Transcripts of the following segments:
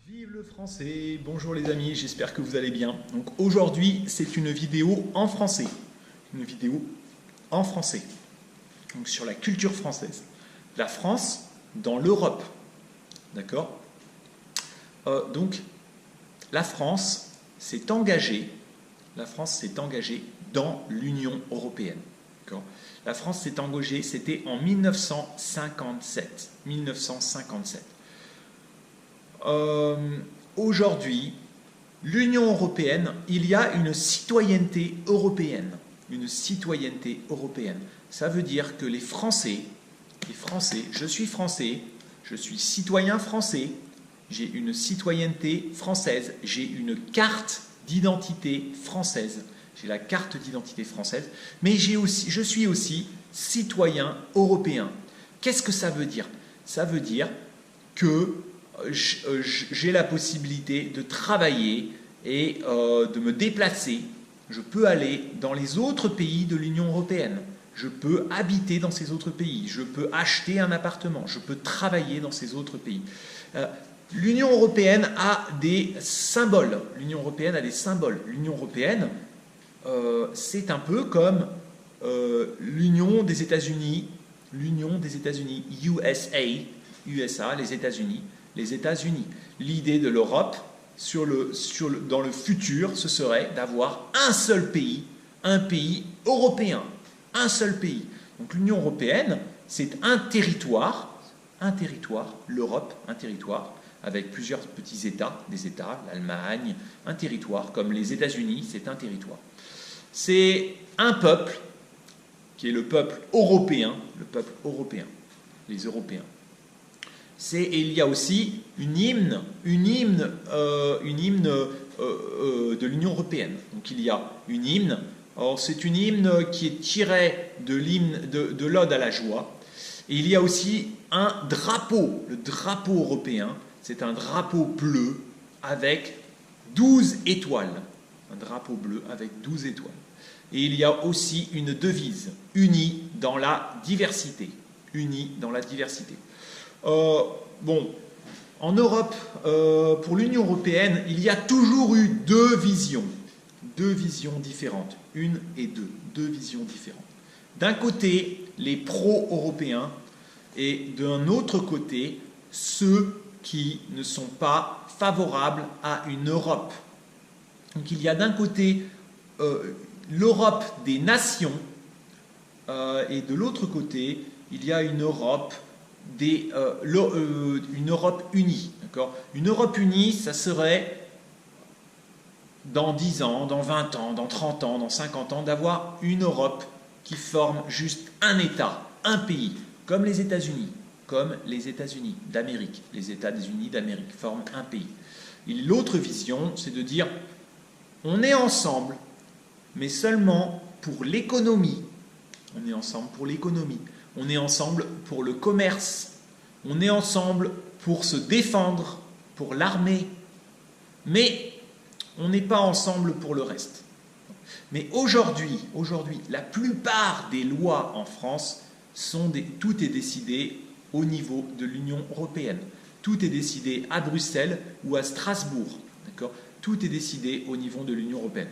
Vive le français, bonjour les amis, j'espère que vous allez bien. Donc aujourd'hui, c'est une vidéo en français. Une vidéo en français. Donc sur la culture française. La France dans l'Europe. D'accord. Donc la France s'est engagée dans l'Union européenne. La France s'est engagée, c'était en 1957. 1957. Aujourd'hui, l'Union européenne, il y a une citoyenneté européenne. Une citoyenneté européenne. Ça veut dire que les Français, je suis citoyen français, j'ai une citoyenneté française, j'ai une carte d'identité française, j'ai la carte d'identité française, mais je suis aussi citoyen européen. Qu'est-ce que ça veut dire? Ça veut dire que j'ai la possibilité de travailler et de me déplacer. Je peux aller dans les autres pays de l'Union européenne. Je peux habiter dans ces autres pays. Je peux acheter un appartement. Je peux travailler dans ces autres pays. L'Union européenne a des symboles. L'Union européenne a des symboles. L'Union européenne, c'est un peu comme l'Union des États-Unis. L'Union des États-Unis, USA, les États-Unis. Les États-Unis. L'idée de l'Europe, dans le futur, ce serait d'avoir un seul pays, un pays européen, un seul pays. Donc l'Union européenne, c'est un territoire, l'Europe, un territoire, avec plusieurs petits États, des États, l'Allemagne, un territoire, comme les États-Unis, c'est un territoire. C'est un peuple, qui est le peuple européen, les Européens. Et il y a aussi une hymne de l'Union européenne. Donc il y a une hymne. Alors c'est une hymne qui est tirée de l'Ode à la joie. Et il y a aussi un drapeau, le drapeau européen. C'est un drapeau bleu avec 12 étoiles. Un drapeau bleu avec 12 étoiles. Et il y a aussi une devise, unis dans la diversité. Unis dans la diversité. En Europe, pour l'Union européenne, il y a toujours eu deux visions différentes, une et deux visions différentes. D'un côté, les pro-européens, et d'un autre côté, ceux qui ne sont pas favorables à une Europe. Donc il y a d'un côté l'Europe des nations, et de l'autre côté, il y a une Europe une Europe unie. Une Europe unie, ça serait dans 10 ans, dans 20 ans, dans 30 ans, dans 50 ans, d'avoir une Europe qui forme juste un État, un pays, comme les États-Unis d'Amérique. Les États-Unis d'Amérique forment un pays. Et l'autre vision, c'est de dire, on est ensemble, mais seulement pour l'économie. On est ensemble pour l'économie. On est ensemble pour le commerce, on est ensemble pour se défendre, pour l'armée, mais on n'est pas ensemble pour le reste. Mais aujourd'hui, la plupart des lois en France, tout est décidé au niveau de l'Union européenne. Tout est décidé à Bruxelles ou à Strasbourg. Tout est décidé au niveau de l'Union européenne.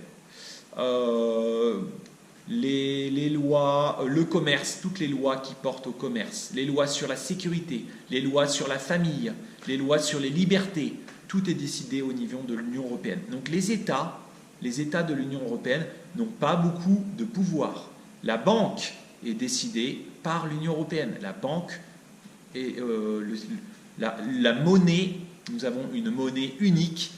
Les lois, le commerce, toutes les lois qui portent au commerce, les lois sur la sécurité, les lois sur la famille, les lois sur les libertés, tout est décidé au niveau de l'Union européenne. Donc les États de l'Union européenne n'ont pas beaucoup de pouvoir. La banque est décidée par l'Union européenne. La banque et la monnaie, nous avons une monnaie unique.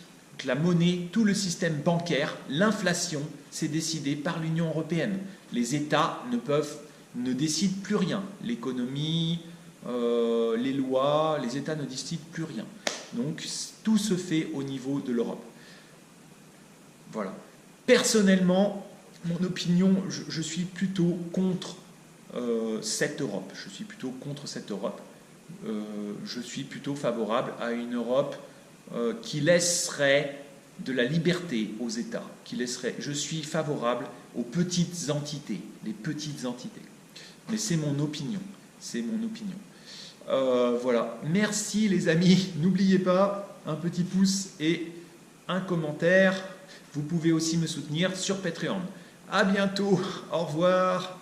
La monnaie, tout le système bancaire, l'inflation, c'est décidé par l'Union européenne. Les États ne décident plus rien. L'économie, les lois, les États ne décident plus rien. Donc tout se fait au niveau de l'Europe. Voilà. Personnellement, mon opinion, je suis plutôt contre cette Europe. Je suis plutôt contre cette Europe. Je suis plutôt favorable à une Europe qui laisserait de la liberté aux États, je suis favorable aux petites entités, les petites entités. Mais c'est mon opinion, Voilà, merci les amis. N'oubliez pas, un petit pouce et un commentaire. Vous pouvez aussi me soutenir sur Patreon. À bientôt, au revoir.